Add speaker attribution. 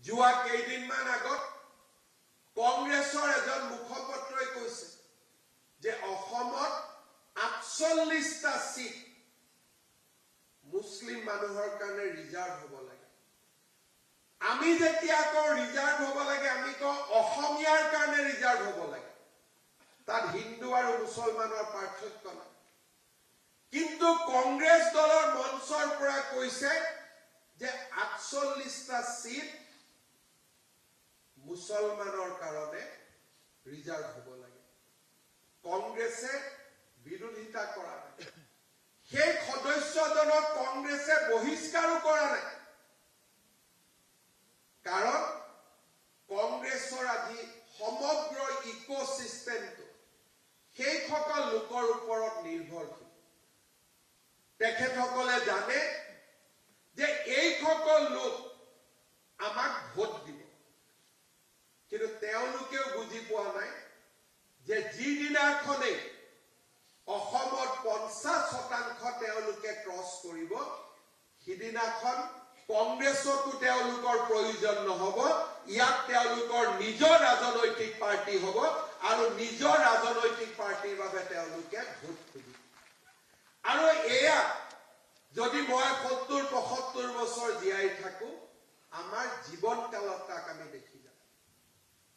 Speaker 1: যোৱা কেইদিনমান আগত কংগ্ৰেছৰ এজন মুখপাত্ৰই কৈছে যে অসমত ৪৮টা সিট মুছলিম মানুহৰ কাৰণে ৰিজাৰ্ভ হ'ব লাগে। আমি যেতিয়া কওঁ ৰিজাৰ্ভ হ'ব লাগে, আমি কওঁ অসমীয়াৰ কাৰণে ৰিজাৰ্ভ হ'ব লাগে। তাত হিন্দু আৰু মুছলমানৰ পাৰ্থক্য নাই। কিন্তু কংগ্ৰেছ দলৰ মঞ্চৰ পৰা কৈছে যে ৪৮টা সিট মুছলমানৰ কাৰণে ৰিজাৰ্ভ হ'ব লাগে। কংগ্ৰেছে বিৰোধিতা কৰা নাই। সেই সদস্যজনক কংগ্ৰেছে বহিষ্কাৰো কৰা নাই। কাৰণ কংগ্ৰেছৰ আজি সমগ্ৰ ইকোচিষ্টেমটো সেইসকল লোকৰ ওপৰত নিৰ্ভৰশীল। তেখেতসকলে জানে যে এইসকল লোক আমাক ভোট দিব, কিন্তু তেওঁলোকেও বুজি পোৱা নাই যে যিদিনাখনেই অসমত ৫০% তেওঁলোকে ক্ৰছ কৰিব, সিদিনাখন কংগ্ৰেছতো তেওঁলোকৰ প্ৰয়োজন নহ'ব। ইয়াত তেওঁলোকৰ নিজৰ ৰাজনৈতিক পাৰ্টি হ'ব আৰু নিজৰ ৰাজনৈতিক পাৰ্টিৰ বাবে তেওঁলোকে ভোট খুজিব। আৰু এয়া যদি মই ৭০-৭৫ বছৰ জীয়াই থাকো, আমাৰ জীৱন কালত তাক আমি দেখি যাম।